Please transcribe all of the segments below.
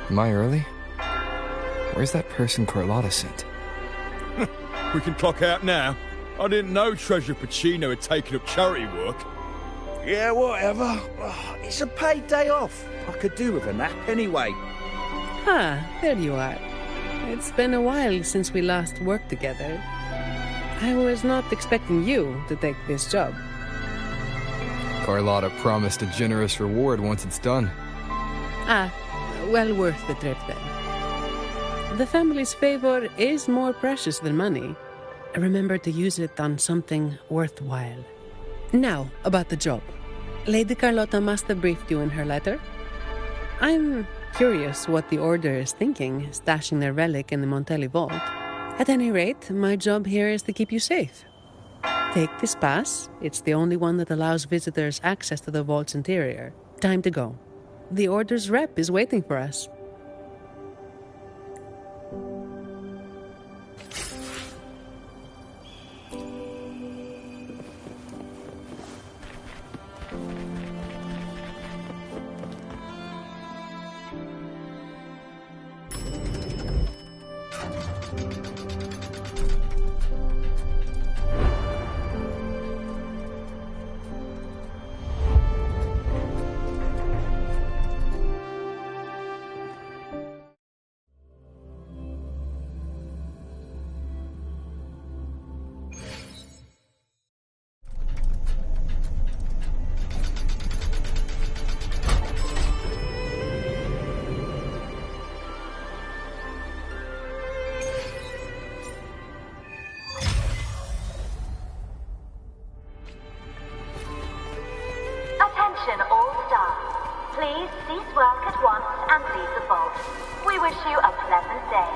Am I early? Where's that person Carlotta sent? We can clock out now. I didn't know Treasurer Pacino had taken up charity work. Yeah, whatever. It's a paid day off. I could do with a nap anyway. Ah, there you are. It's been a while since we last worked together. I was not expecting you to take this job. Carlotta promised a generous reward once it's done. Ah, well worth the trip then. The family's favor is more precious than money. Remember to use it on something worthwhile. Now, about the job. Lady Carlotta must have briefed you in her letter. I'm curious what the Order is thinking, stashing their relic in the Montelli vault. At any rate, my job here is to keep you safe. Take this pass. It's the only one that allows visitors access to the vault's interior. Time to go. The Order's rep is waiting for us. Attention all staff. Please cease work at once and leave the vault. We wish you a pleasant day.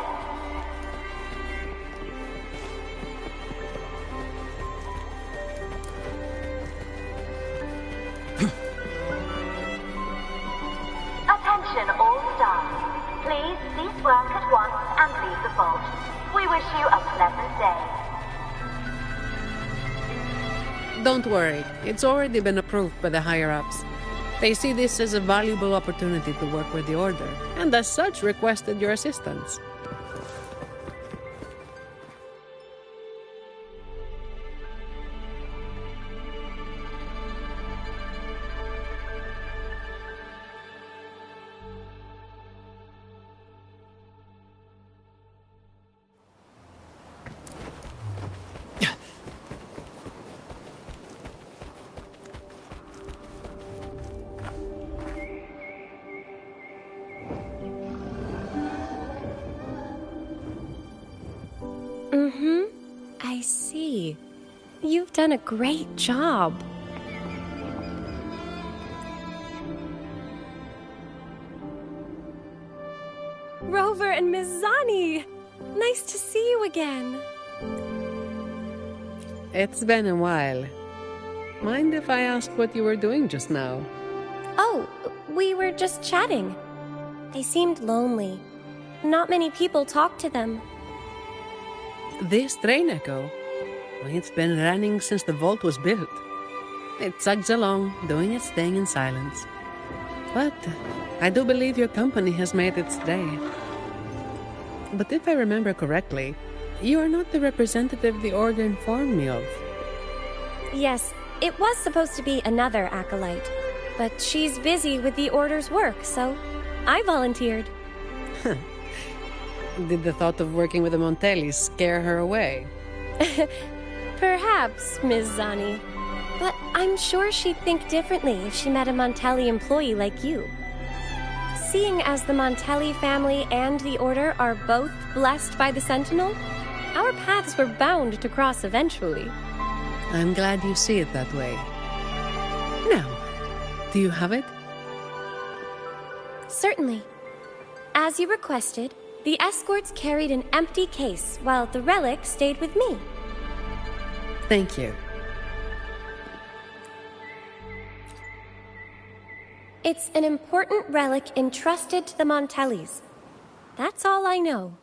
Attention all staff. Please cease work at once and leave the vault. We wish you a pleasant day. Don't worry, it's already been approved by the higher-ups. They see this as a valuable opportunity to work with the Order, and as such requested your assistance. I see. You've done a great job. Rover and Miss Zani! Nice to see you again. It's been a while. Mind if I ask what you were doing just now? Oh, we were just chatting. They seemed lonely. Not many people talk to them. This train echo, it's been running since the vault was built. It chugs along, doing its thing in silence. But I do believe your company has made its day. But if I remember correctly, you are not the representative the Order informed me of. Yes, it was supposed to be another acolyte, but she's busy with the Order's work, so I volunteered. Did the thought of working with the Montellis scare her away? Perhaps, Ms. Zani. But I'm sure she'd think differently if she met a Montelli employee like you. Seeing as the Montelli family and the Order are both blessed by the Sentinel, our paths were bound to cross eventually. I'm glad you see it that way. Now, do you have it? Certainly. As you requested, the escorts carried an empty case while the relic stayed with me. Thank you. It's an important relic entrusted to the Montellis. That's all I know.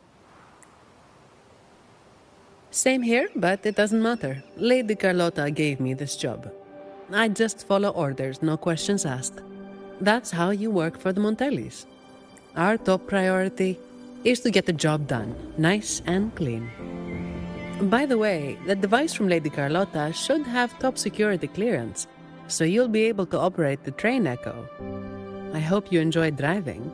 Same here, but it doesn't matter. Lady Carlotta gave me this job. I just follow orders, no questions asked. That's how you work for the Montellis. Our top priority is to get the job done, nice and clean. By the way, the device from Lady Carlotta should have top security clearance, so you'll be able to operate the train Echo. I hope you enjoyed driving.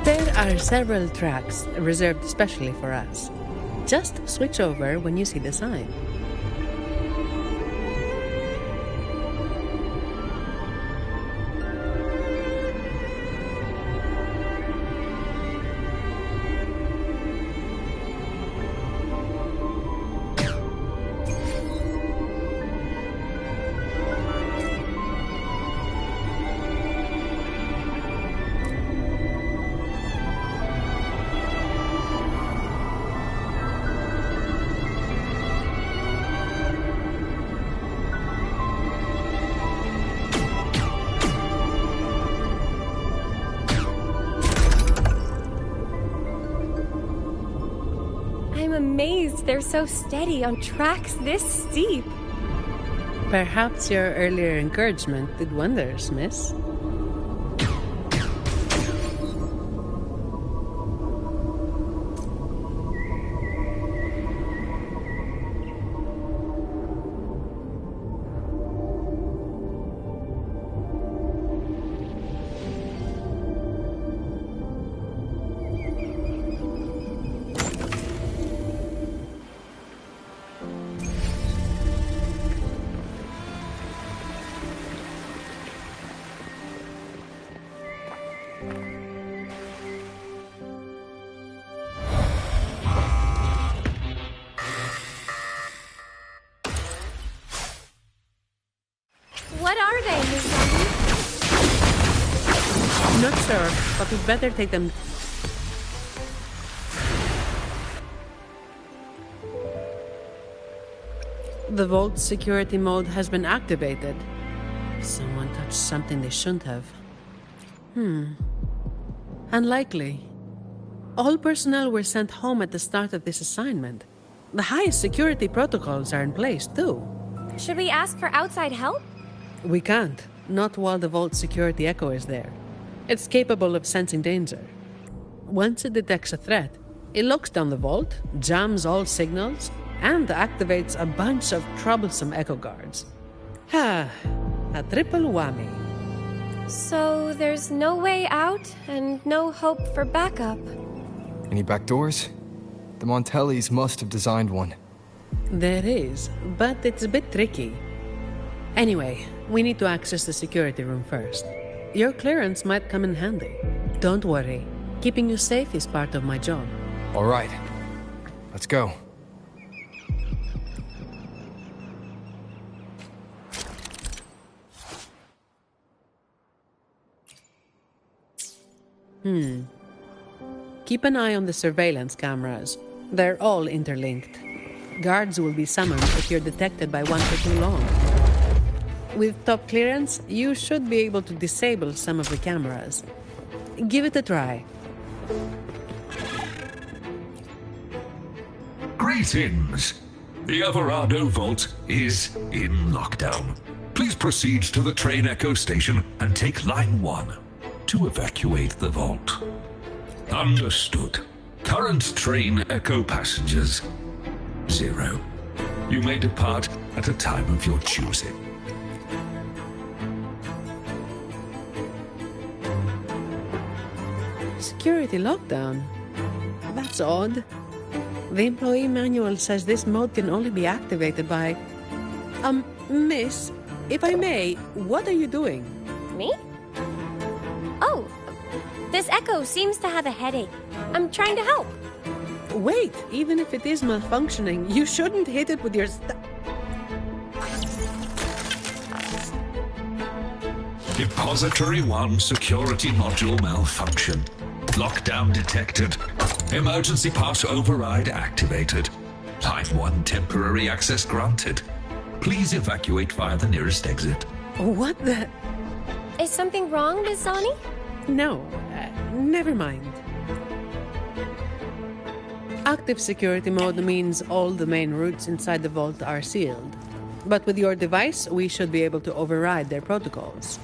There are several tracks reserved specially for us. Just switch over when you see the sign. I'm amazed they're so steady on tracks this steep. Perhaps your earlier encouragement did wonders, miss. What are they, Miss Abby? Not sure, but we'd better take them. The vault security mode has been activated. Someone touched something they shouldn't have. Unlikely. All personnel were sent home at the start of this assignment. The highest security protocols are in place, too. Should we ask for outside help? We can't. Not while the vault security echo is there. It's capable of sensing danger. Once it detects a threat, it locks down the vault, jams all signals, and activates a bunch of troublesome echo guards. A triple whammy. So there's no way out and no hope for backup. Any back doors? The Montellis must have designed one. There is, but it's a bit tricky. Anyway, we need to access the security room first. Your clearance might come in handy. Don't worry. Keeping you safe is part of my job. All right. Let's go. Keep an eye on the surveillance cameras. They're all interlinked. Guards will be summoned if you're detected by one for too long. With top clearance, you should be able to disable some of the cameras. Give it a try. Greetings. The Averardo vault is in lockdown. Please proceed to the train Echo station and take line 1 to evacuate the vault. Understood. Current train Echo passengers 0. You may depart at a time of your choosing. Security lockdown? That's odd. The employee manual says this mode can only be activated by... Miss, if I may, what are you doing? Me? Oh, this Echo seems to have a headache. I'm trying to help. Wait, even if it is malfunctioning, you shouldn't hit it with your Depository 1 security module malfunction. Lockdown detected. Emergency pass override activated. Line 1 temporary access granted. Please evacuate via the nearest exit. What the... Is something wrong, Miss Zani? No, never mind. Active security mode means all the main routes inside the vault are sealed. But with your device, we should be able to override their protocols.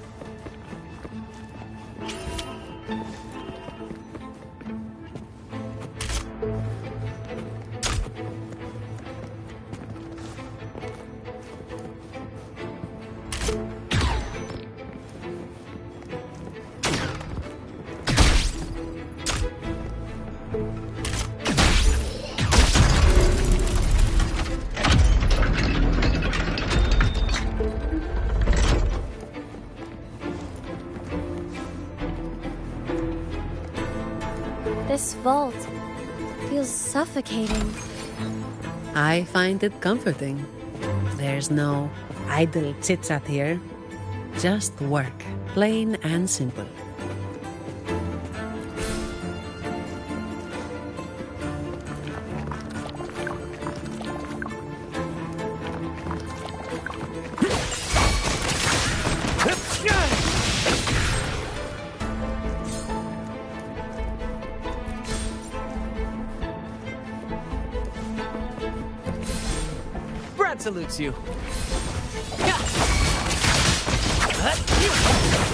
This vault feels suffocating. I find it comforting. There's no idle chit-chat here. Just work, plain and simple. Brad salutes you.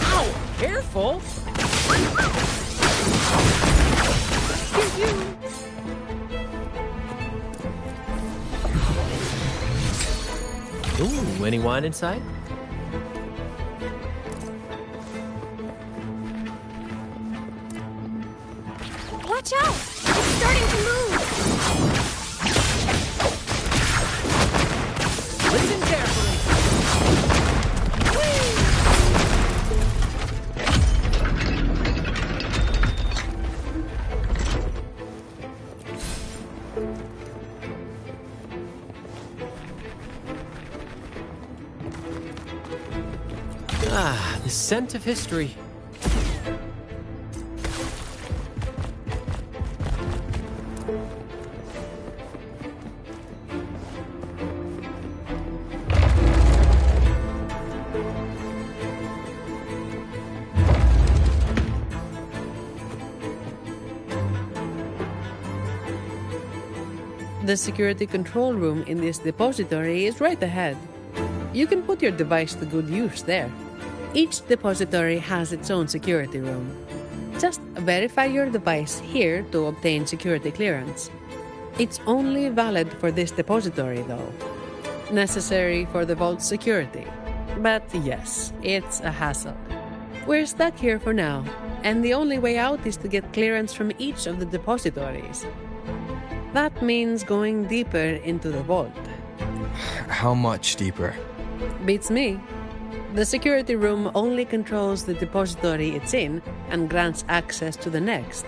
Ow! Careful! Ooh, any wine inside? Watch out! It's starting to move! Listen carefully. Ah, the scent of history. The security control room in this depository is right ahead. You can put your device to good use there. Each depository has its own security room. Just verify your device here to obtain security clearance. It's only valid for this depository, though. Necessary for the vault's security. But yes, it's a hassle. We're stuck here for now, and the only way out is to get clearance from each of the depositories. That means going deeper into the vault. How much deeper? Beats me. The security room only controls the depository it's in and grants access to the next.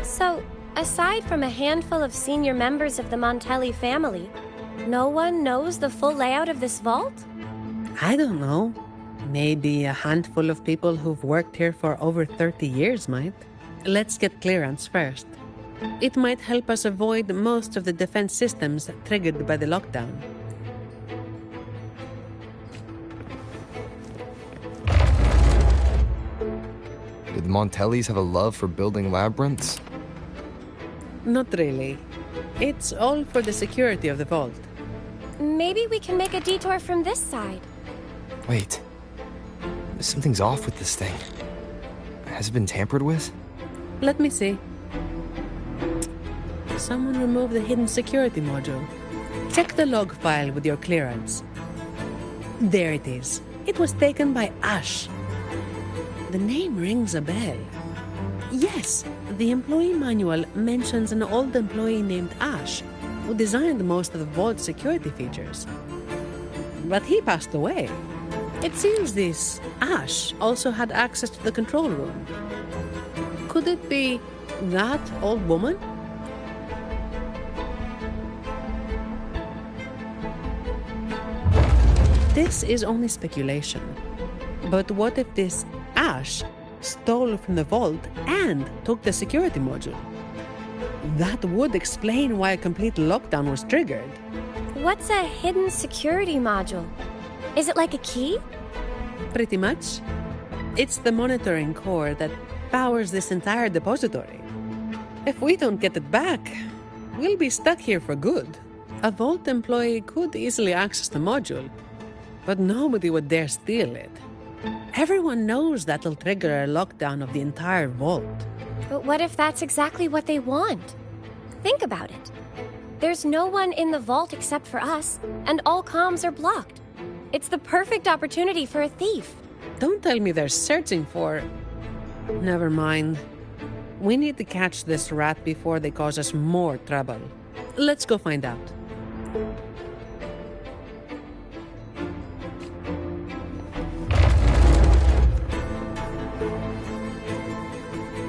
So, aside from a handful of senior members of the Montelli family, no one knows the full layout of this vault? I don't know. Maybe a handful of people who've worked here for over 30 years might. Let's get clearance first. It might help us avoid most of the defense systems triggered by the lockdown. Did the Montellis have a love for building labyrinths? Not really. It's all for the security of the vault. Maybe we can make a detour from this side. Wait. Something's off with this thing. Has it been tampered with? Let me see. Someone removed the hidden security module. Check the log file with your clearance. There it is. It was taken by Ash. The name rings a bell. Yes, The employee manual mentions an old employee named Ash, who designed most of the vault's security features. But he passed away. It seems this Ash also had access to the control room. Could it be that old woman? This is only speculation. But what if this Ash stole from the vault and took the security module? That would explain why a complete lockdown was triggered. What's a hidden security module? Is it like a key? Pretty much. It's the monitoring core that powers this entire depository. If we don't get it back, we'll be stuck here for good. A vault employee could easily access the module, but nobody would dare steal it. Everyone knows that'll trigger a lockdown of the entire vault. But what if that's exactly what they want? Think about it. There's no one in the vault except for us, and all comms are blocked. It's the perfect opportunity for a thief. Don't tell me they're searching for... Never mind. We need to catch this rat before they cause us more trouble. Let's go find out.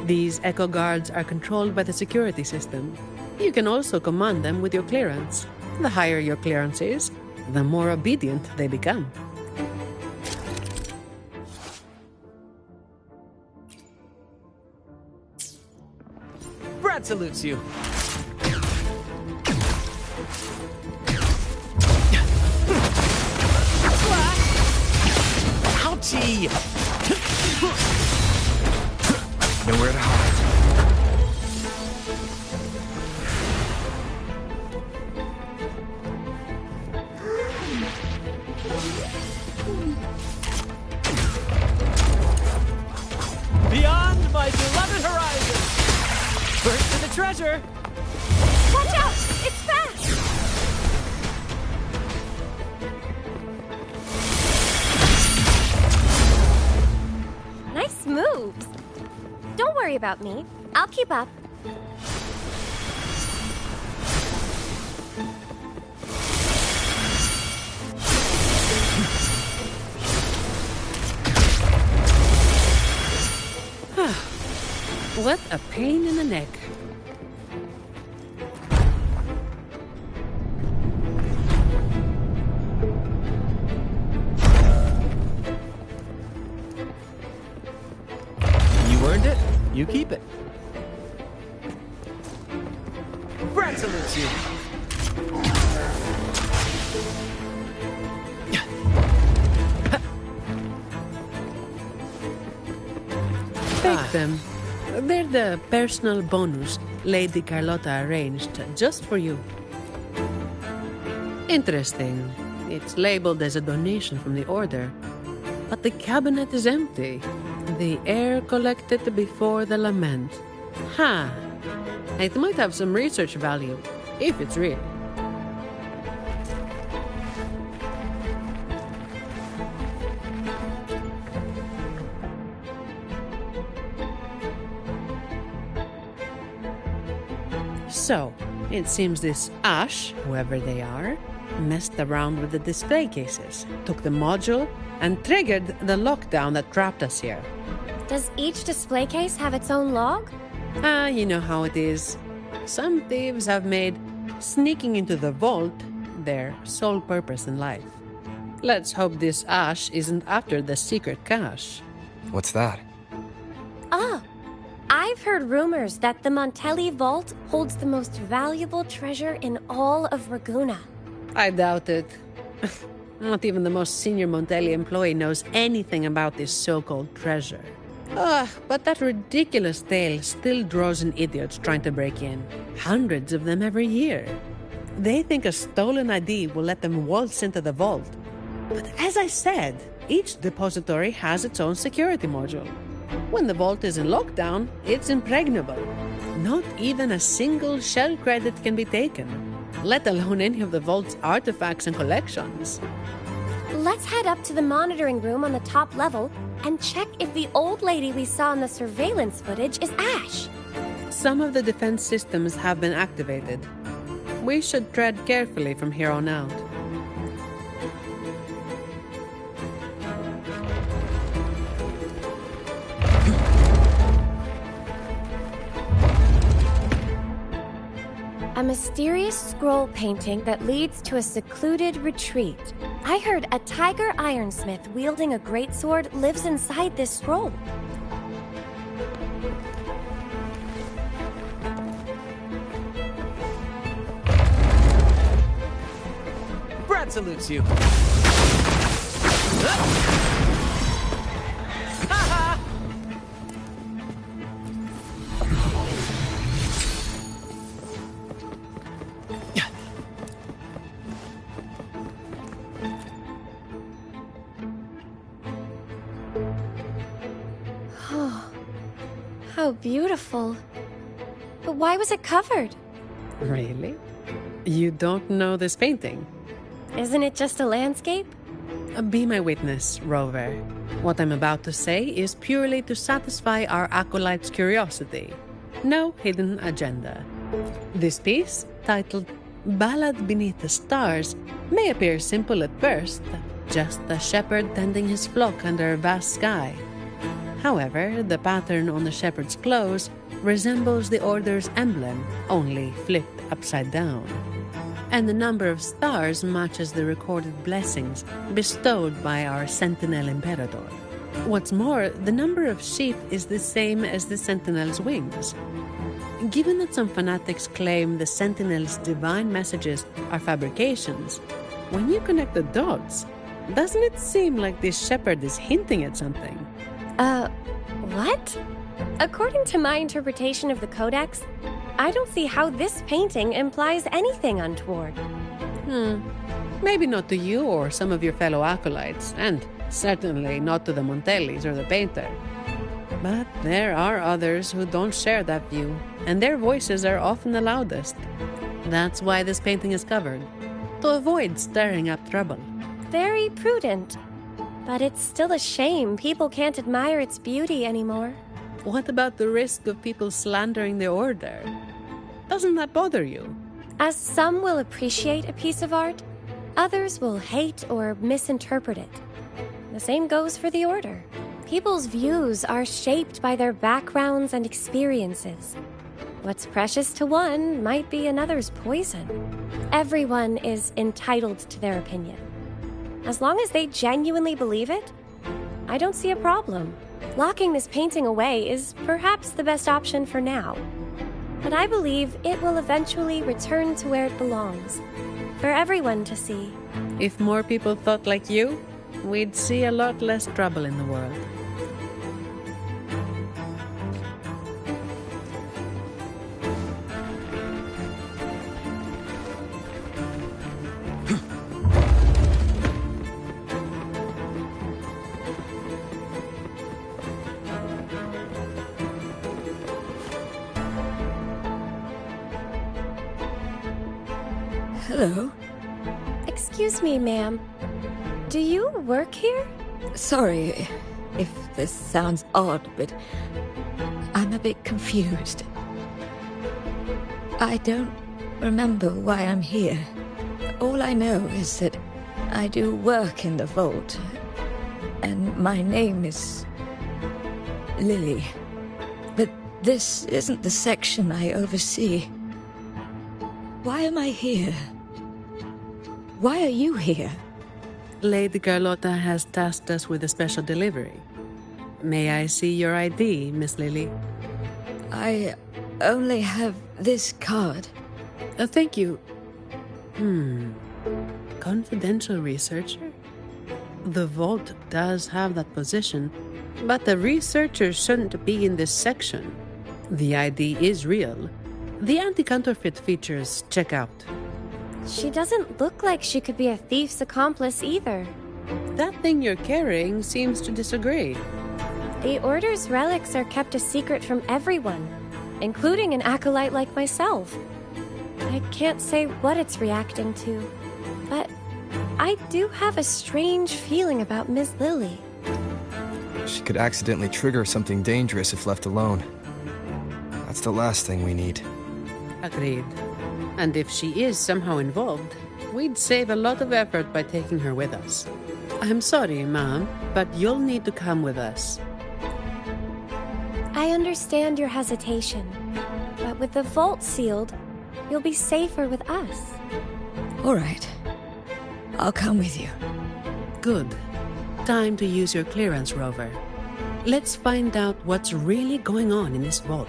These Echo Guards are controlled by the security system. You can also command them with your clearance. The higher your clearance is, the more obedient they become. Brad salutes you. Ouchie! Nowhere to hide. Beyond my beloved horizon! First to the treasure! Watch out! It's fast! Nice moves. Don't worry about me. I'll keep up. What a pain in the neck. You earned it, you keep it. Brad salutes you. Take them. They're the personal bonus Lady Carlotta arranged just for you. Interesting. It's labeled as a donation from the Order, but the cabinet is empty. The air collected before the lament. Ha! It might have some research value, if it's real. So, it seems this Ash, whoever they are, messed around with the display cases, took the module, and triggered the lockdown that trapped us here. Does each display case have its own log? You know how it is. Some thieves have made sneaking into the vault their sole purpose in life. Let's hope this Ash isn't after the secret cache. What's that? Ah, I've heard rumors that the Montelli Vault holds the most valuable treasure in all of Raguna. I doubt it. Not even the most senior Montelli employee knows anything about this so-called treasure. But that ridiculous tale still draws in idiots trying to break in. Hundreds of them every year. They think a stolen ID will let them waltz into the vault. But as I said, each depository has its own security module. When the vault is in lockdown, it's impregnable. Not even a single shell credit can be taken, let alone any of the vault's artifacts and collections. Let's head up to the monitoring room on the top level and check if the old lady we saw in the surveillance footage is Ash. Some of the defense systems have been activated. We should tread carefully from here on out. A mysterious scroll painting that leads to a secluded retreat. I heard a tiger ironsmith wielding a greatsword lives inside this scroll. Brad salutes you. How beautiful. But why was it covered? Really? You don't know this painting? Isn't it just a landscape? Be my witness, Rover. What I'm about to say is purely to satisfy our acolyte's curiosity. No hidden agenda. This piece, titled Ballad Beneath the Stars, may appear simple at first, just a shepherd tending his flock under a vast sky. However, the pattern on the shepherd's clothes resembles the Order's emblem, only flipped upside down. And the number of stars matches the recorded blessings bestowed by our Sentinel Emperador. What's more, the number of sheep is the same as the Sentinel's wings. Given that some fanatics claim the Sentinel's divine messages are fabrications, when you connect the dots, doesn't it seem like this shepherd is hinting at something? What? According to my interpretation of the Codex, I don't see how this painting implies anything untoward. Maybe not to you or some of your fellow acolytes, and certainly not to the Montellis or the painter. But there are others who don't share that view, and their voices are often the loudest. That's why this painting is covered, to avoid stirring up trouble. Very prudent. But it's still a shame people can't admire its beauty anymore. What about the risk of people slandering the Order? Doesn't that bother you? As some will appreciate a piece of art, others will hate or misinterpret it. The same goes for the Order. People's views are shaped by their backgrounds and experiences. What's precious to one might be another's poison. Everyone is entitled to their opinion. As long as they genuinely believe it, I don't see a problem. Locking this painting away is perhaps the best option for now. But I believe it will eventually return to where it belongs, for everyone to see. If more people thought like you, we'd see a lot less trouble in the world. Hello. Excuse me, ma'am. Do you work here? Sorry if this sounds odd, but I'm a bit confused. I don't remember why I'm here. All I know is that I do work in the vault, and my name is Lily. But this isn't the section I oversee. Why am I here? Why are you here? Lady Carlotta has tasked us with a special delivery. May I see your ID, Miss Lily? I only have this card. Thank you. Confidential researcher? The vault does have that position, but the researcher shouldn't be in this section. The ID is real. The anti-counterfeit features check out. She doesn't look like she could be a thief's accomplice either. That thing you're carrying seems to disagree. The Order's relics are kept a secret from everyone, including an acolyte like myself. I can't say what it's reacting to, but I do have a strange feeling about Miss Lily. She could accidentally trigger something dangerous if left alone. That's That's the last thing we need. Agreed. And if she is somehow involved, we'd save a lot of effort by taking her with us. I'm sorry, Mom, but you'll need to come with us. I understand your hesitation, but with the vault sealed, you'll be safer with us. All right. I'll come with you. Good. Time to use your clearance, Rover. Let's find out what's really going on in this vault.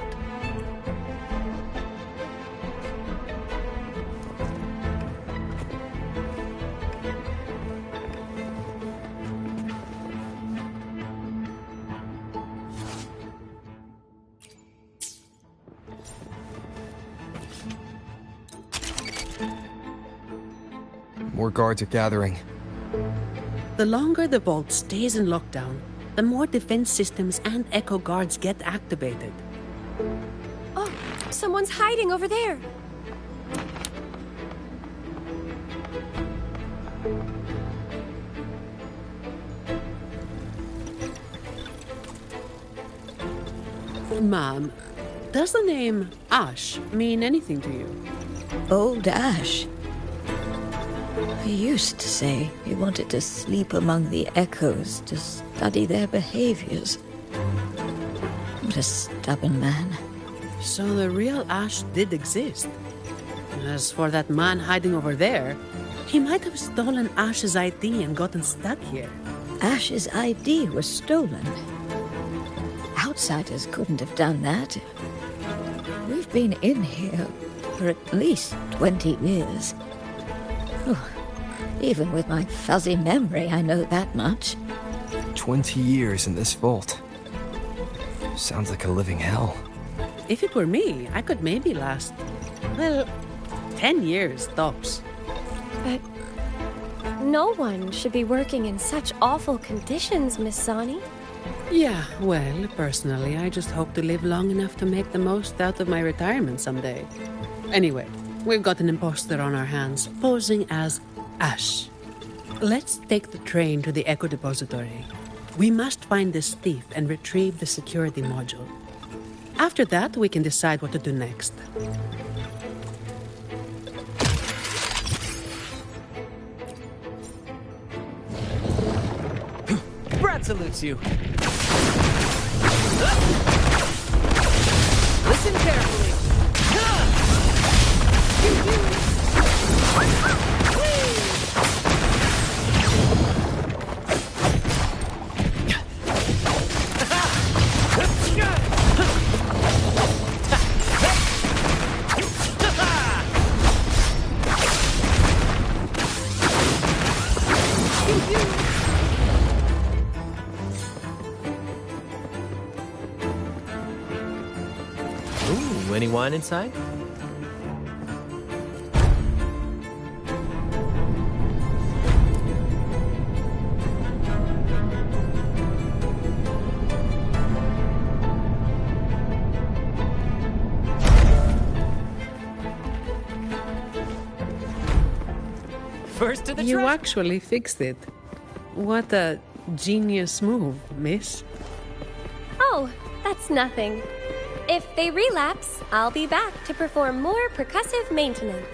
More guards are gathering. The longer the vault stays in lockdown, the more defense systems and echo guards get activated. Oh, someone's hiding over there. Mom, does the name Ash mean anything to you? Old Ash. He used to say he wanted to sleep among the echoes to study their behaviors. What a stubborn man. So the real Ash did exist. As for that man hiding over there, he might have stolen Ash's ID and gotten stuck here. Ash's ID was stolen. Outsiders couldn't have done that. We've been in here for at least 20 years. Oh, even with my fuzzy memory, I know that much. 20 years in this vault. Sounds like a living hell. If it were me, I could maybe last, well, 10 years tops. But no one should be working in such awful conditions, Miss Sani. Yeah, well, personally, I just hope to live long enough to make the most out of my retirement someday. Anyway, we've got an imposter on our hands, posing as Ash. Let's take the train to the Echo Depository. We must find this thief and retrieve the security module. After that, we can decide what to do next. Brad salutes you. Listen carefully. Ooh, any wine inside? First to the You treasure. actually fixed it. What a genius move, miss. Oh, that's nothing. If they relapse, I'll be back to perform more percussive maintenance.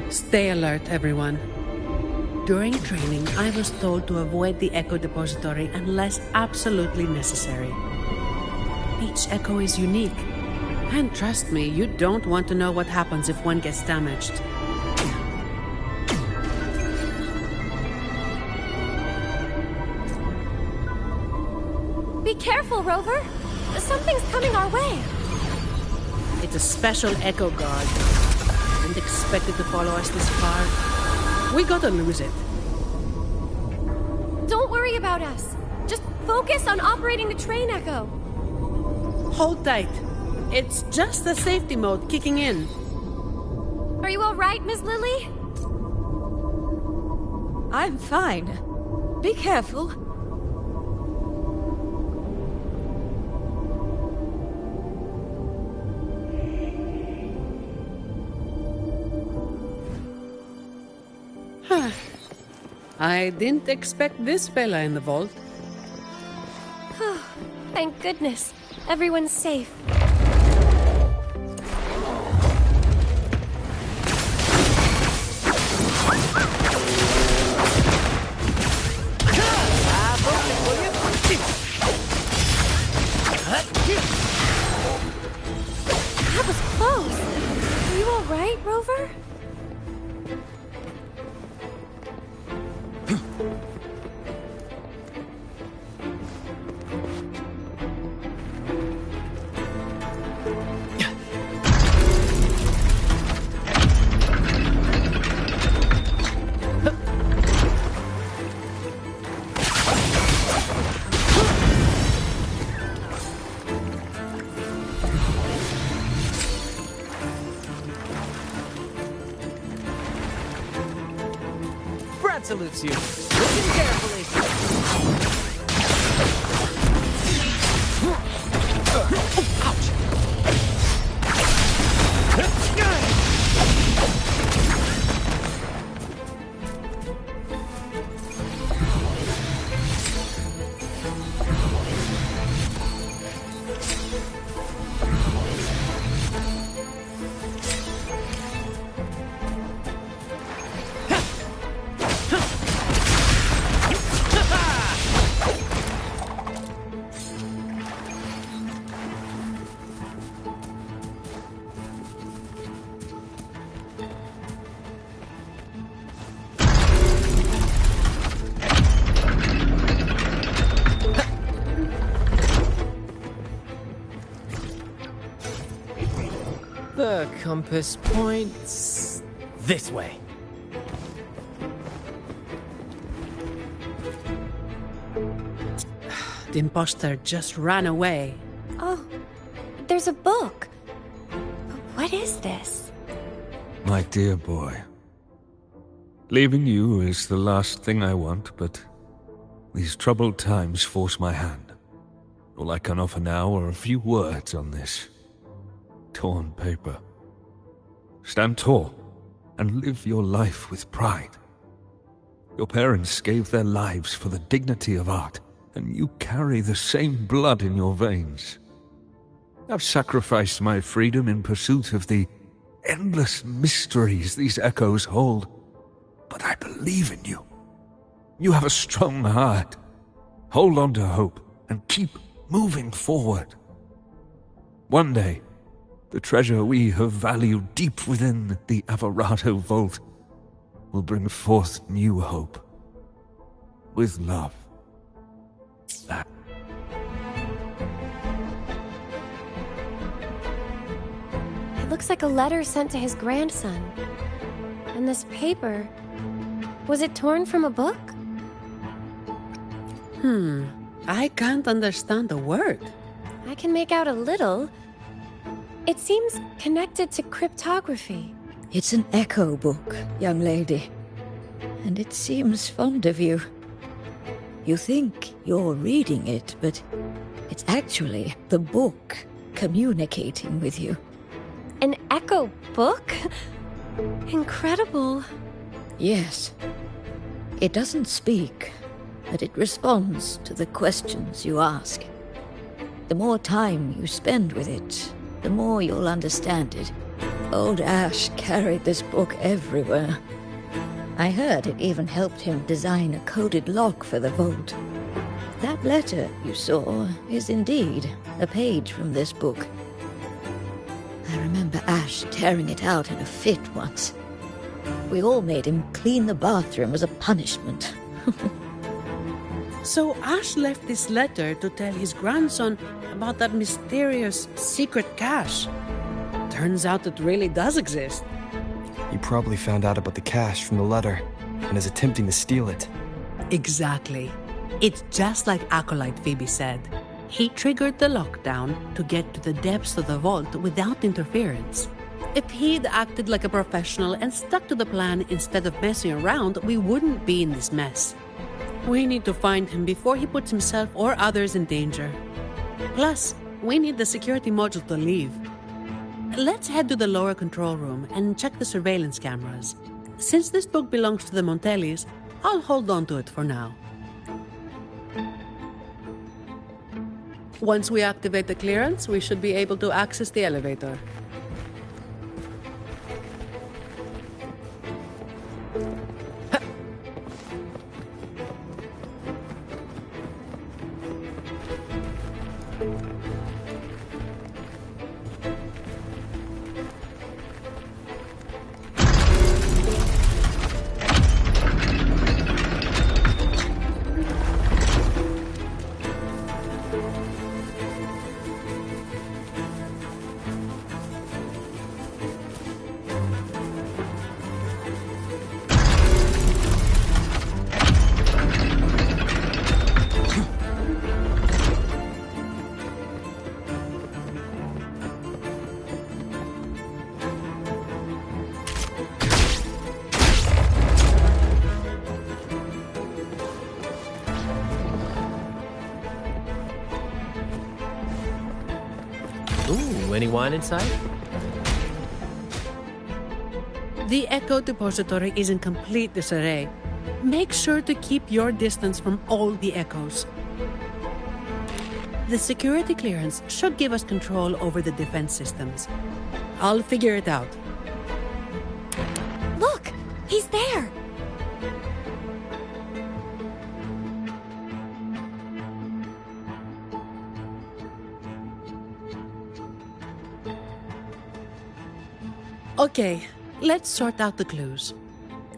Stay alert, everyone. During training, I was told to avoid the Echo Depository unless absolutely necessary. Each Echo is unique. And trust me, you don't want to know what happens if one gets damaged. Be careful, Rover. Something's coming our way. It's a special Echo Guard. Didn't expect it to follow us this far. We gotta lose it. Don't worry about us. Just focus on operating the train, Echo. Hold tight. It's just the safety mode kicking in. Are you all right, Miss Lily? I'm fine. Be careful. I didn't expect this fella in the vault. goodness. Everyone's safe. That was close. Are you all right, Rover? Brad salutes you. Listen carefully. Ouch! The compass points this way. The imposter just ran away. Oh, there's a book. What is this? My dear boy, leaving you is the last thing I want, but these troubled times force my hand. All I can offer now are a few words on this torn paper. Stand tall and live your life with pride. Your parents gave their lives for the dignity of art, and you carry the same blood in your veins. I've sacrificed my freedom in pursuit of the endless mysteries these echoes hold, but I believe in you. You have a strong heart. Hold on to hope and keep moving forward. One day, the treasure we have valued deep within the Averardo vault will bring forth new hope. With love. That. It looks like a letter sent to his grandson. And this paper... was it torn from a book? I can't understand a word. I can make out a little. It seems connected to cryptography. It's an echo book, young lady. And it seems fond of you. You think you're reading it, but it's actually the book communicating with you. An echo book? Incredible. Yes. It doesn't speak, but it responds to the questions you ask. The more time you spend with it, the more you'll understand it. Old Ash carried this book everywhere. I heard it even helped him design a coded lock for the vault. That letter you saw is indeed a page from this book. I remember Ash tearing it out in a fit once. We all made him clean the bathroom as a punishment. So Ash left this letter to tell his grandson about that mysterious secret cache. Turns out it really does exist. He probably found out about the cache from the letter and is attempting to steal it. Exactly. It's just like Acolyte Phoebe said. He triggered the lockdown to get to the depths of the vault without interference. If he'd acted like a professional and stuck to the plan instead of messing around, we wouldn't be in this mess. We need to find him before he puts himself or others in danger. Plus, we need the security module to leave. Let's head to the lower control room and check the surveillance cameras. Since this book belongs to the Montellis, I'll hold on to it for now. Once we activate the clearance, we should be able to access the elevator. Ooh, any wine inside? The Echo Depository is in complete disarray. Make sure to keep your distance from all the echoes. The security clearance should give us control over the defense systems. I'll figure it out. Look! He's there! Okay, let's sort out the clues.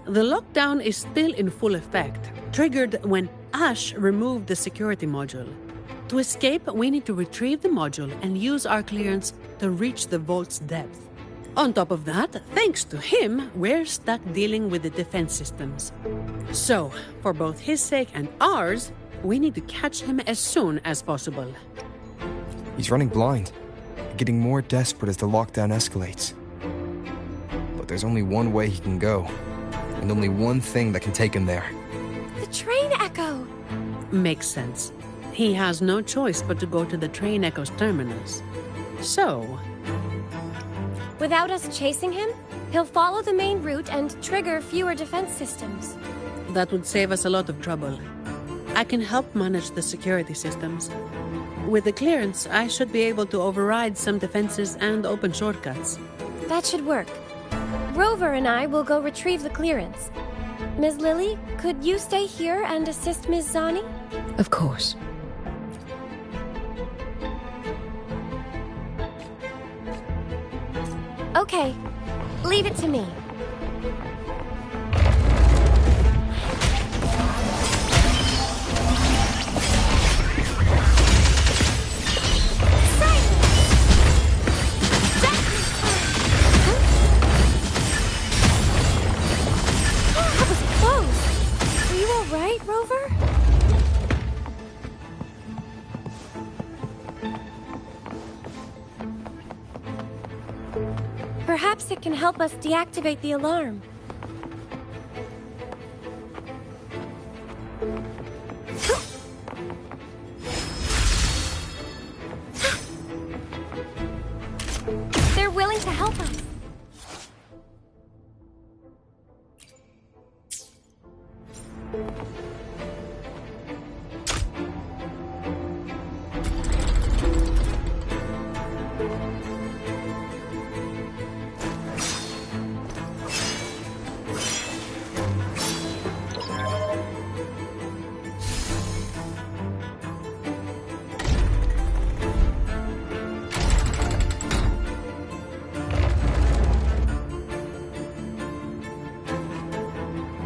The lockdown is still in full effect, triggered when Ash removed the security module. To escape, we need to retrieve the module and use our clearance to reach the vault's depth. On top of that, thanks to him, we're stuck dealing with the defense systems. So, for both his sake and ours, we need to catch him as soon as possible. He's running blind, getting more desperate as the lockdown escalates. But there's only one way he can go, and only one thing that can take him there. The train echo! Makes sense. He has no choice but to go to the train echo's terminus. So, without us chasing him, he'll follow the main route and trigger fewer defense systems. that would save us a lot of trouble. I can help manage the security systems. With the clearance, I should be able to override some defenses and open shortcuts. That should work. Rover and I will go retrieve the clearance. Ms. Lily, could you stay here and assist Ms. Zani? Of course. Okay, leave it to me. That was close. Are you all right, Rover? Perhaps it can help us deactivate the alarm. They're willing to help us.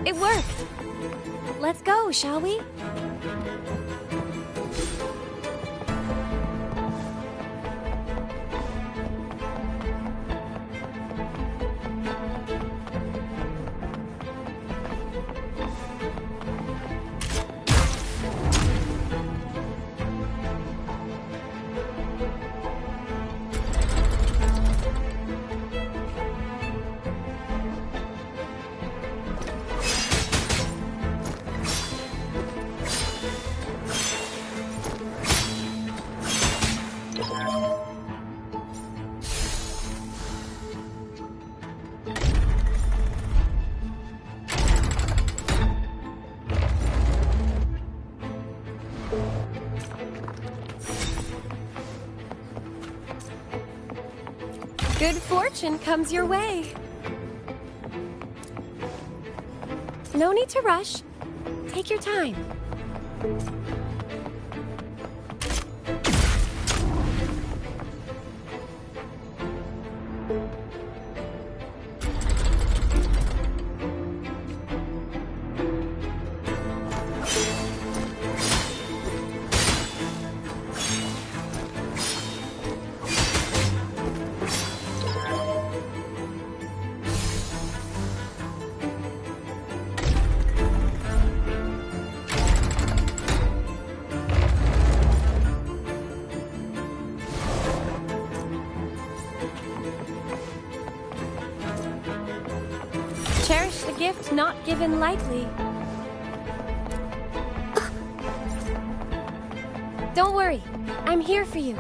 It worked. Let's go, shall we? Good fortune comes your way. No need to rush. Take your time. Cherish the gift not given lightly. Don't worry, I'm here for you.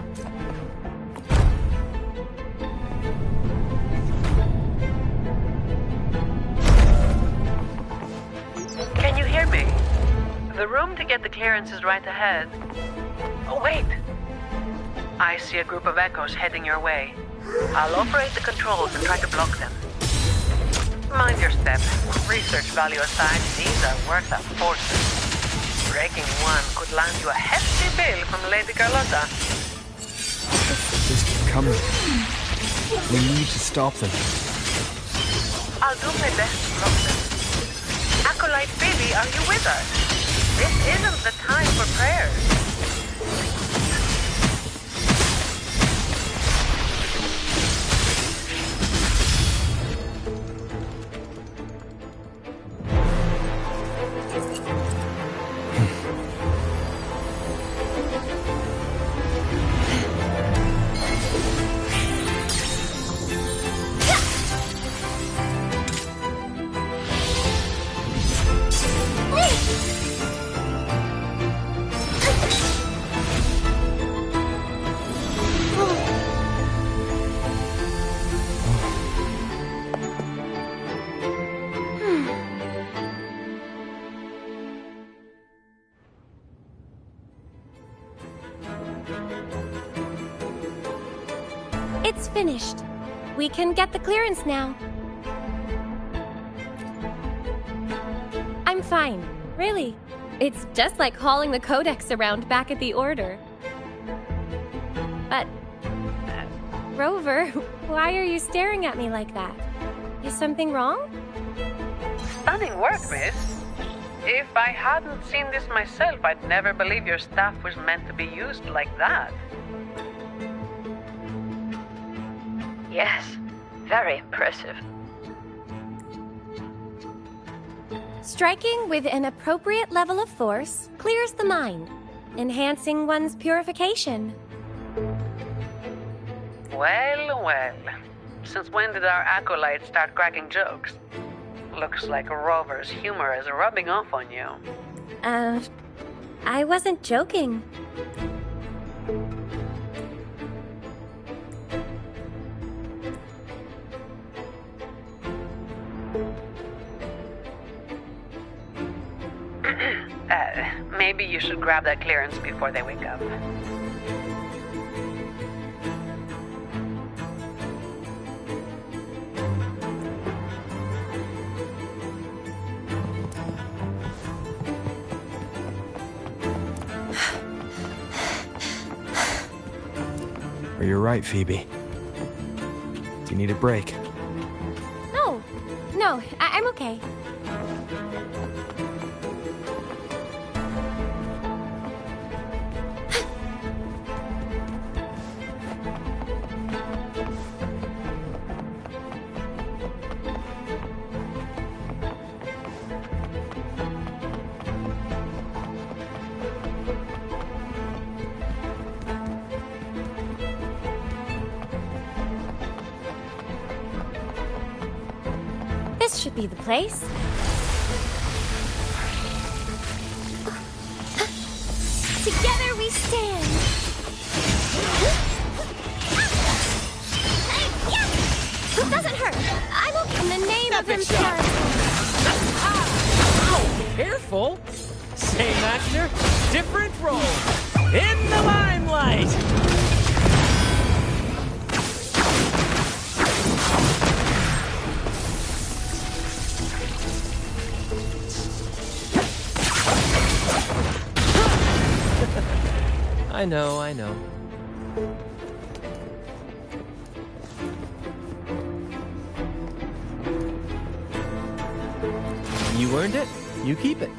Can you hear me? The room to get the clearance is right ahead. Oh, wait! I see a group of echoes heading your way. I'll operate the controls and try to block them. Mind your step. Research value aside, these are worth a fortune. Breaking one could land you a hefty bill from Lady Carlotta. Just keep coming. We need to stop them. I'll do my best to block them. Acolyte Phoebe, are you with us? This isn't the time for prayers. It's finished. We can get the clearance now. I'm fine, really. It's just like hauling the codex around back at the Order. But, Rover, why are you staring at me like that? Is something wrong? Stunning work, miss. If I hadn't seen this myself, I'd never believe your staff was meant to be used like that. Yes, very impressive. Striking with an appropriate level of force clears the mind, enhancing one's purification. Well, well. Since when did our acolytes start cracking jokes? Looks like Rover's humor is rubbing off on you. I wasn't joking. Maybe you should grab that clearance before they wake up. Are you right, Phoebe? Do you need a break? No, I'm okay. This should be the place. Together we stand. It doesn't hurt. I'm okay. In the name of himself. Ow! Careful. Same actor, different role. In the limelight. I know, I know. You earned it. You keep it.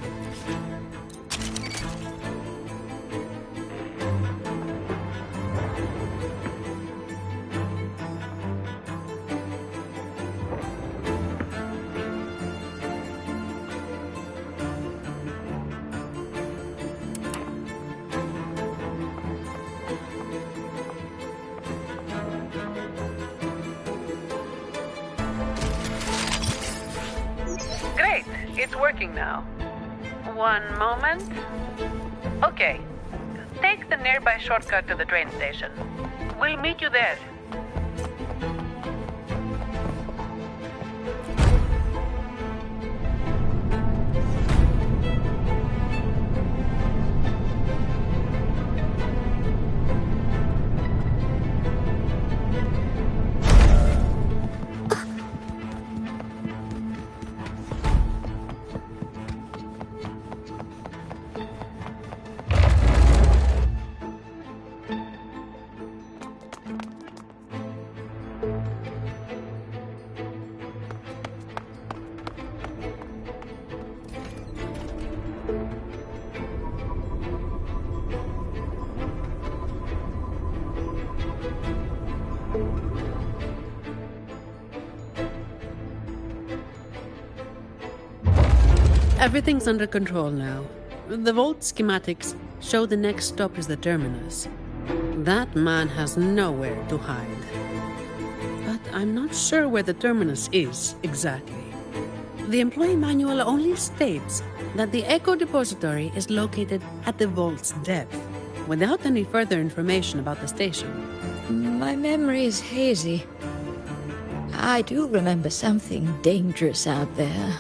Great, it's working now. One moment. Okay, take the nearby shortcut to the train station. We'll meet you there. Everything's under control now. The vault schematics show the next stop is the terminus. That man has nowhere to hide. But I'm not sure where the terminus is exactly. The employee manual only states that the Echo Depository is located at the vault's depth, without any further information about the station. My memory is hazy. I do remember something dangerous out there,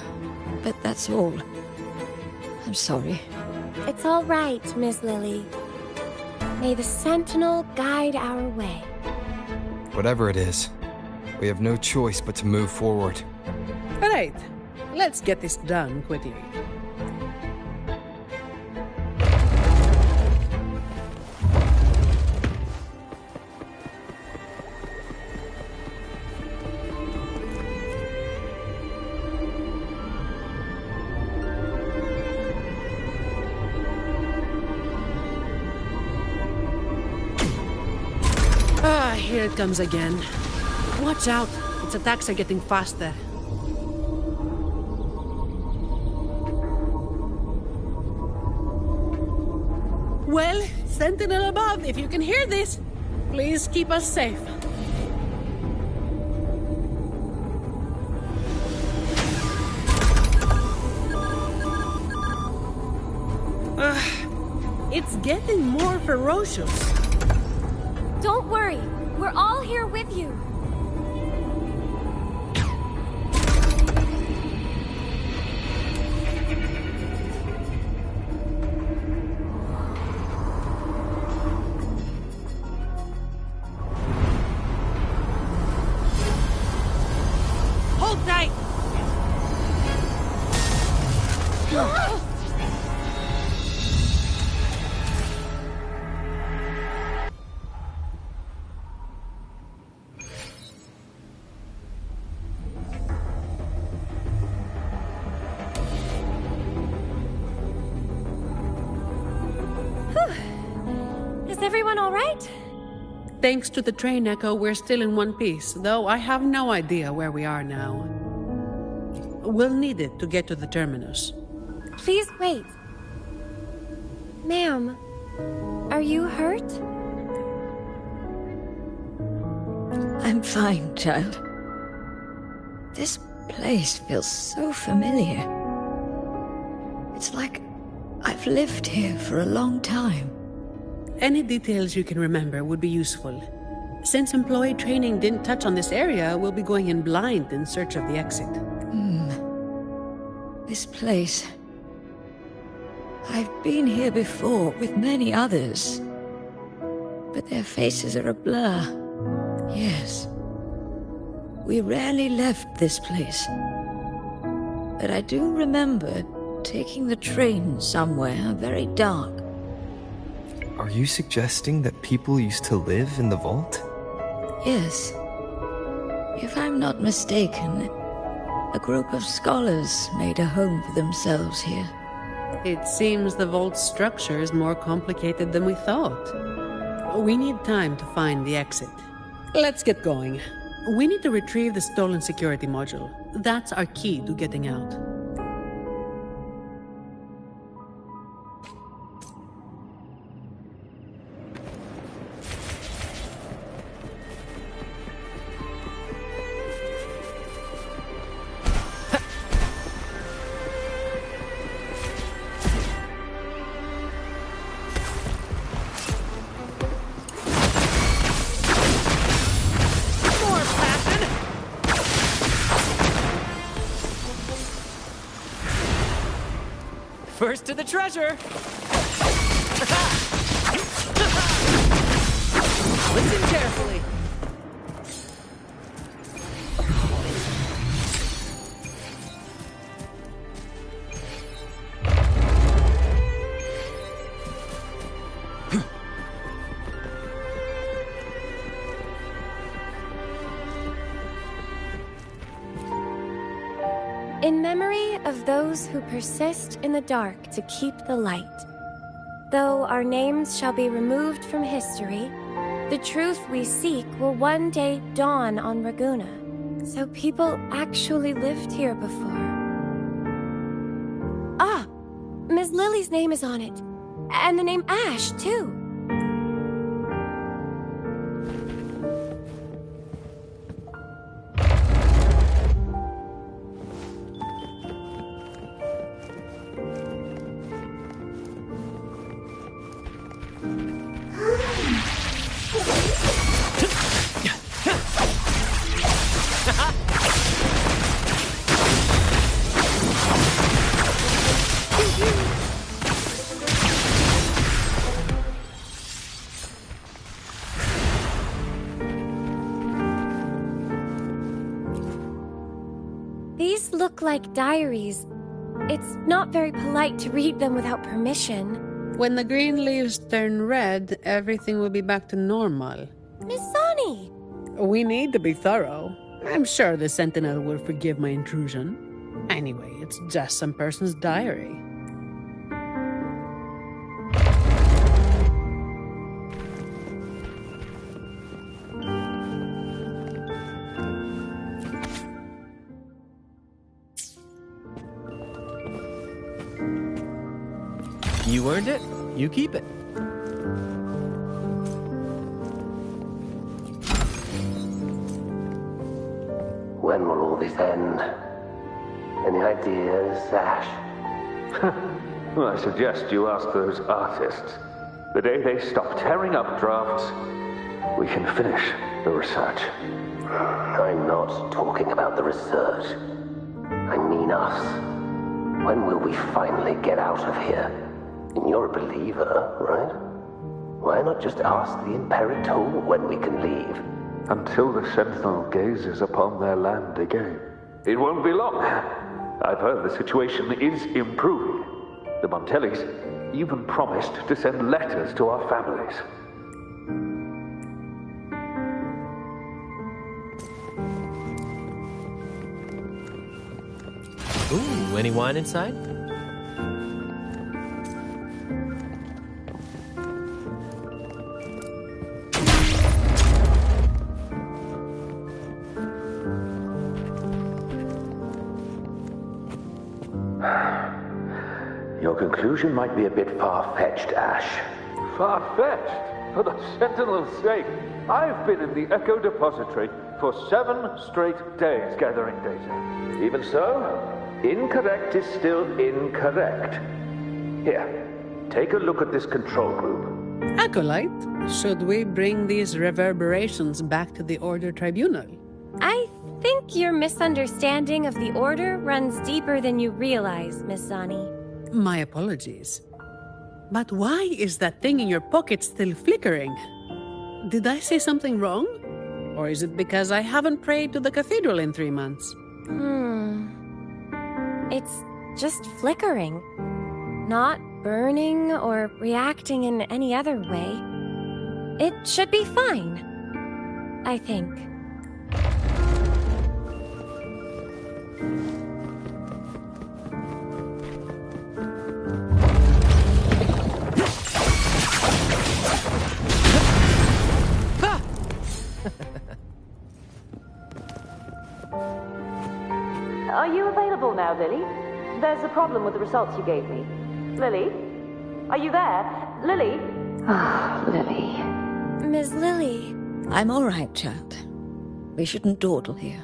but that's all. I'm sorry. It's all right, Miss Lily. May the Sentinel guide our way. Whatever it is, we have no choice but to move forward. All right, let's get this done quickly. Here it comes again. Watch out, its attacks are getting faster. Well, Sentinel above, if you can hear this, please keep us safe. It's getting more ferocious. Don't worry, we're all here with you. Hold tight! Is everyone all right? Thanks to the train echo, we're still in one piece, though I have no idea where we are now. We'll need it to get to the terminus. Please wait. Ma'am, are you hurt? I'm fine, child. This place feels so familiar. It's like I've lived here for a long time. Any details you can remember would be useful. Since employee training didn't touch on this area, we'll be going in blind in search of the exit. This place... I've been here before with many others, but their faces are a blur. Yes. We rarely left this place. But I do remember taking the train somewhere very dark. Are you suggesting that people used to live in the vault? Yes. If I'm not mistaken, a group of scholars made a home for themselves here. It seems the vault's structure is more complicated than we thought. We need time to find the exit. Let's get going. We need to retrieve the stolen security module. That's our key to getting out. First to the treasure! Listen carefully. In memory of those who persist in the dark to keep the light. Though our names shall be removed from history, the truth we seek will one day dawn on Raguna. So people actually lived here before. Ah! Ms. Lily's name is on it. And the name Ash, too. These look like diaries. It's not very polite to read them without permission. When the green leaves turn red, everything will be back to normal. Miss Sonny! We need to be thorough. I'm sure the Sentinel will forgive my intrusion. Anyway, it's just some person's diary. You earned it. You keep it. When will all this end? Any ideas, Ash? Well, I suggest you ask those artists. The day they stop tearing up drafts, we can finish the research. I'm not talking about the research. I mean us. When will we finally get out of here? And you're a believer, right? Why not just ask the Imperator when we can leave? Until the Sentinel gazes upon their land again. It won't be long. I've heard the situation is improving. The Montellis even promised to send letters to our families. Ooh, any wine inside? Your conclusion might be a bit far-fetched, Ash. Far-fetched? For the Sentinel's sake, I've been in the Echo Depository for 7 straight days gathering data. Even so, incorrect is still incorrect. Here, take a look at this control group. Acolyte, should we bring these reverberations back to the Order Tribunal? I think your misunderstanding of the Order runs deeper than you realize, Miss Zani. My apologies. But why is that thing in your pocket still flickering? Did I say something wrong? Or is it because I haven't prayed to the cathedral in 3 months? It's just flickering. Not burning or reacting in any other way, it should be fine. I think. Are you available now, Lily? There's a problem with the results you gave me. Lily? Are you there? Lily? Ah, Lily. Ms. Lily. I'm all right, child. We shouldn't dawdle here.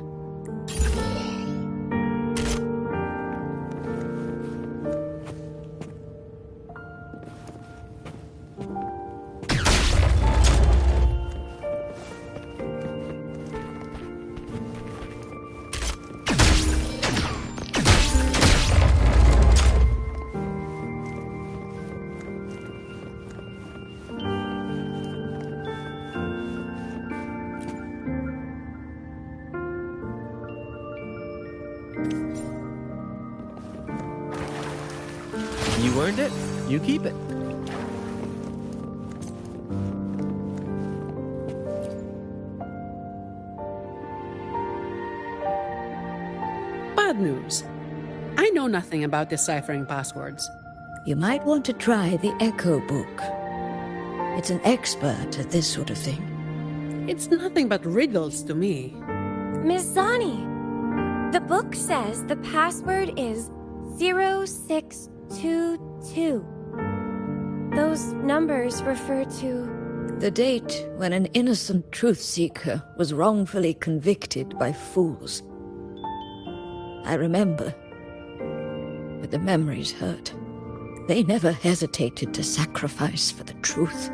You earned it, you keep it. Bad news. I know nothing about deciphering passwords. You might want to try the Echo book. It's an expert at this sort of thing. It's nothing but riddles to me. Miss Zani, the book says the password is 0622. Those numbers refer to... the date when an innocent truth seeker was wrongfully convicted by fools. I remember, but the memories hurt. They never hesitated to sacrifice for the truth.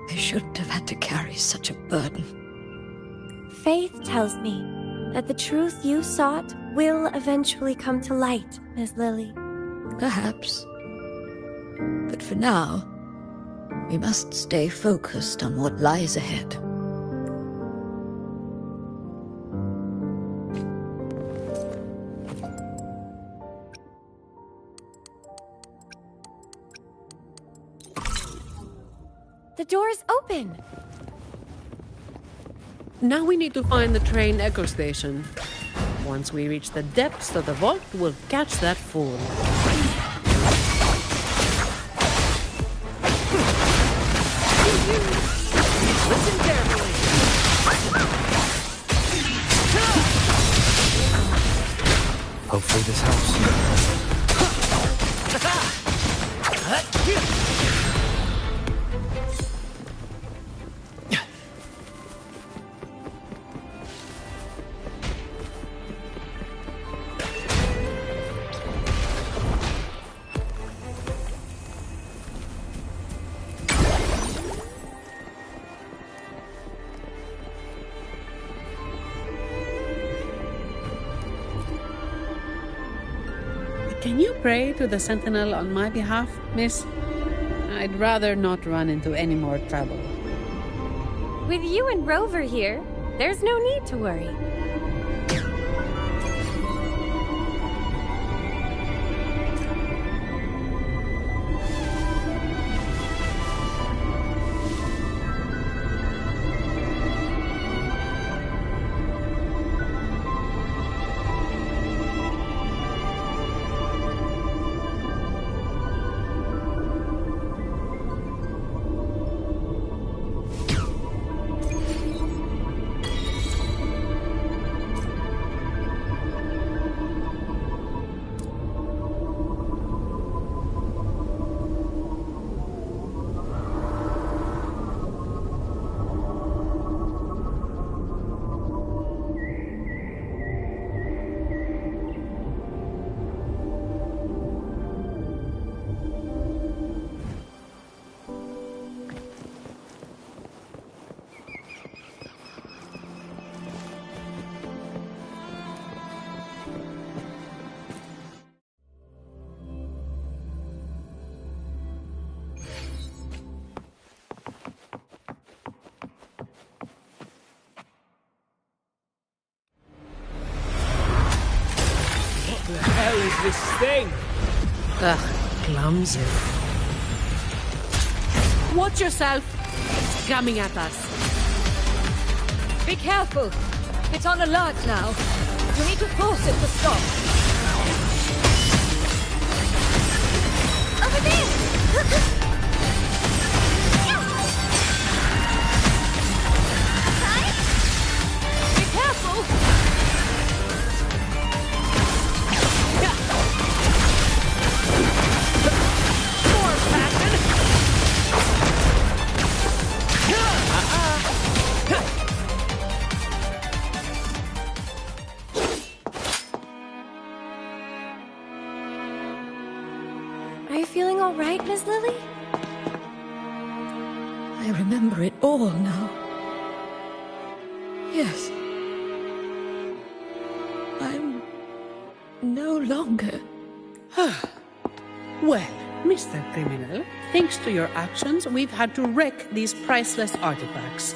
They shouldn't have had to carry such a burden. Faith tells me that the truth you sought will eventually come to light, Miss Lily. Perhaps. But for now, we must stay focused on what lies ahead. The door's open! Now we need to find the train echo station. Once we reach the depths of the vault, we'll catch that fool. Listen carefully. Hopefully this helps. Can you pray to the Sentinel on my behalf, miss? I'd rather not run into any more trouble. With you and Rover here, there's no need to worry. What the hell is this thing? Ugh, clumsy. Watch yourself! It's coming at us. Be careful! It's on alert now. You need to force it to stop. Over there! Be careful! More passion! Are you feeling all right, Miss Lily? I remember it all now. Yes. I'm no longer... Well, Mr. Criminal, thanks to your actions, we've had to wreck these priceless artifacts.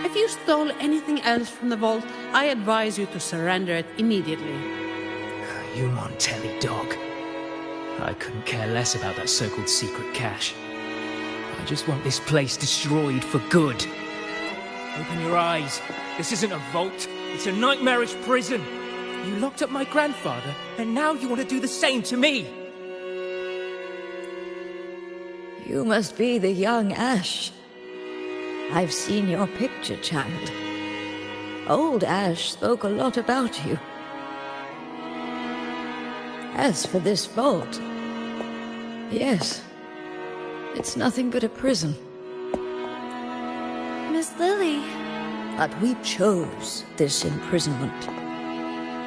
If you stole anything else from the vault, I advise you to surrender it immediately. You Montelli dog. I couldn't care less about that so-called secret cache. I just want this place destroyed for good. Open your eyes. This isn't a vault. It's a nightmarish prison. You locked up my grandfather, and now you want to do the same to me. You must be the young Ash. I've seen your picture, child. Old Ash spoke a lot about you. As for this vault, yes, it's nothing but a prison. Miss Lily. But we chose this imprisonment.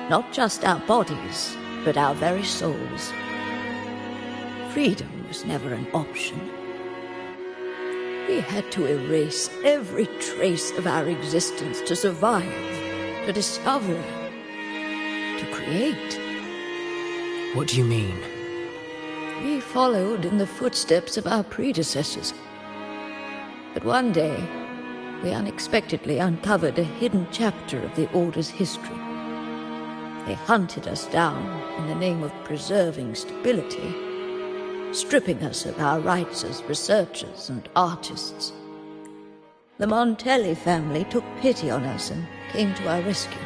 Not just our bodies, but our very souls. Freedom was never an option. We had to erase every trace of our existence to survive, to discover, to create. What do you mean? We followed in the footsteps of our predecessors. But one day, we unexpectedly uncovered a hidden chapter of the Order's history. They hunted us down in the name of preserving stability, stripping us of our rights as researchers and artists. The Montelli family took pity on us and came to our rescue.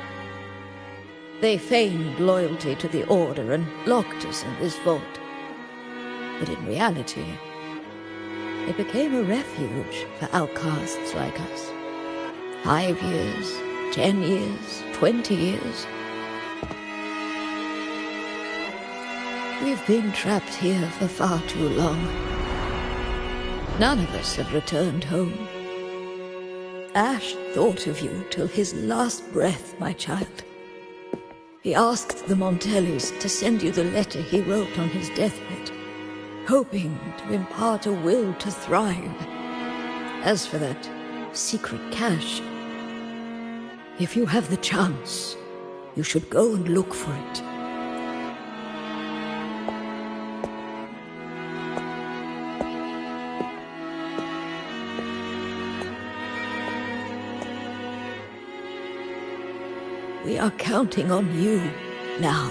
They feigned loyalty to the Order and locked us in this vault. But in reality, it became a refuge for outcasts like us. 5 years, 10 years, 20 years. We've been trapped here for far too long. None of us have returned home. Ash thought of you till his last breath, my child. He asked the Montellis to send you the letter he wrote on his deathbed, hoping to impart a will to thrive. As for that secret cache, if you have the chance, you should go and look for it. We are counting on you now.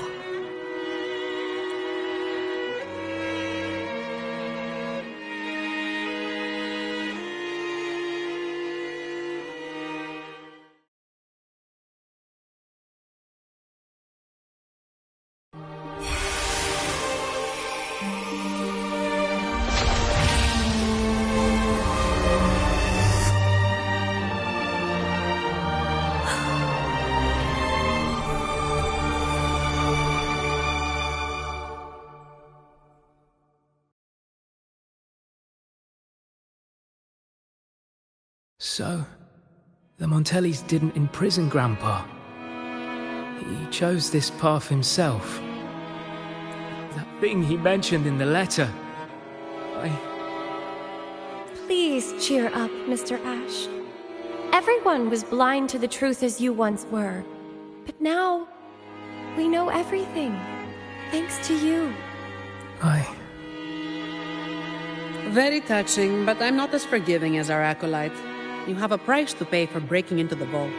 So, the Montellis didn't imprison Grandpa. He chose this path himself. That thing he mentioned in the letter. Please cheer up, Mr. Ash. Everyone was blind to the truth as you once were. But now, we know everything. Thanks to you. Very touching, but I'm not as forgiving as our acolyte. You have a price to pay for breaking into the vault.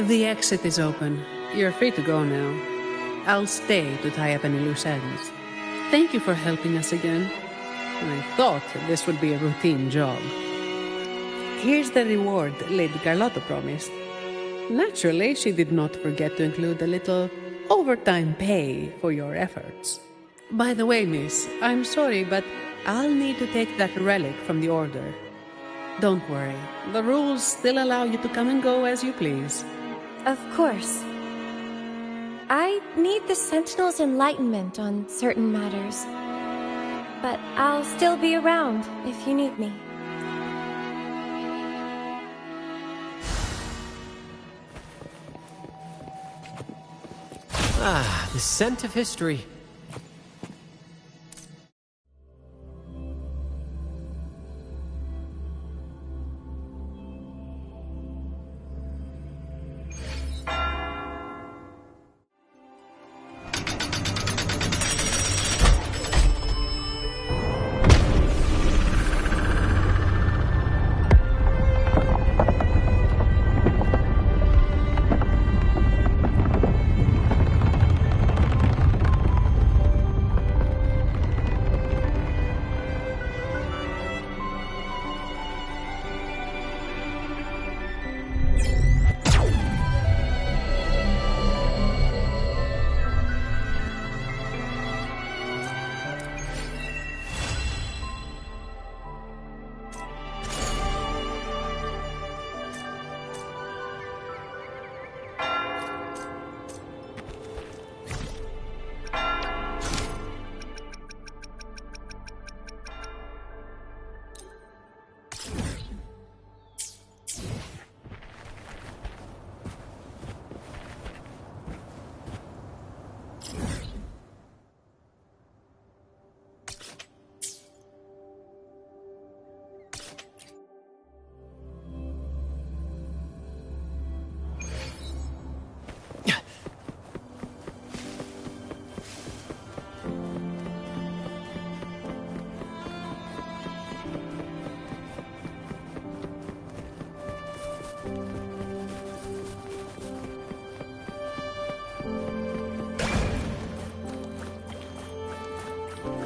The exit is open. You're free to go now. I'll stay to tie up any loose ends. Thank you for helping us again. I thought this would be a routine job. Here's the reward Lady Carlotta promised. Naturally, she did not forget to include a little overtime pay for your efforts. By the way, miss, I'm sorry, but I'll need to take that relic from the Order. Don't worry, the rules still allow you to come and go as you please. Of course. I need the Sentinel's enlightenment on certain matters. But I'll still be around if you need me. Ah, the scent of history.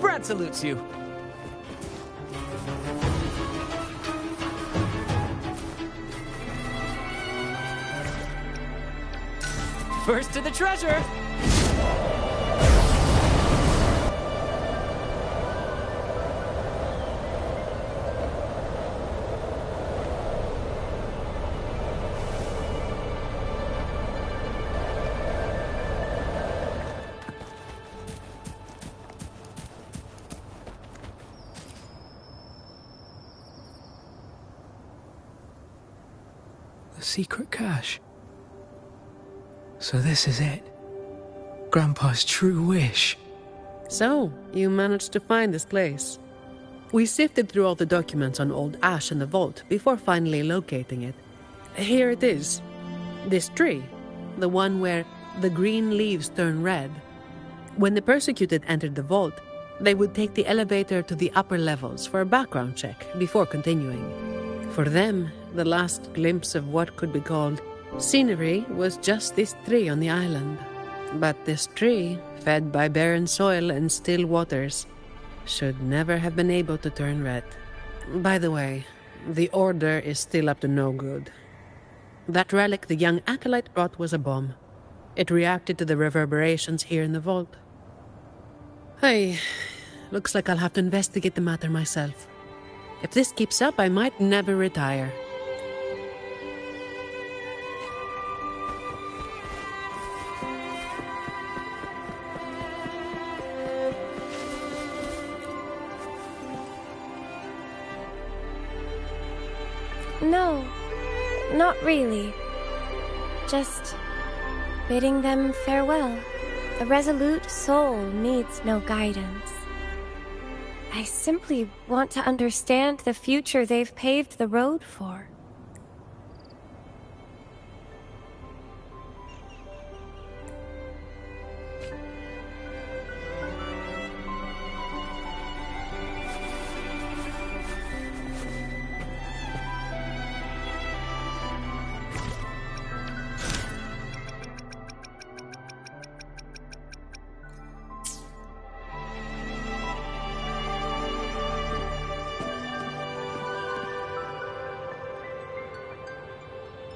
Brad salutes you. First to the treasure! Secret cache. So this is it. Grandpa's true wish. So, you managed to find this place. We sifted through all the documents on old Ash in the vault before finally locating it. Here it is. This tree. The one where the green leaves turn red. When the persecuted entered the vault, they would take the elevator to the upper levels for a background check before continuing. For them, the last glimpse of what could be called scenery was just this tree on the island. But this tree, fed by barren soil and still waters, should never have been able to turn red. By the way, the Order is still up to no good. That relic the young acolyte brought was a bomb. It reacted to the reverberations here in the vault. Hey, looks like I'll have to investigate the matter myself. If this keeps up, I might never retire. No, not really. Just bidding them farewell. A resolute soul needs no guidance. I simply want to understand the future they've paved the road for.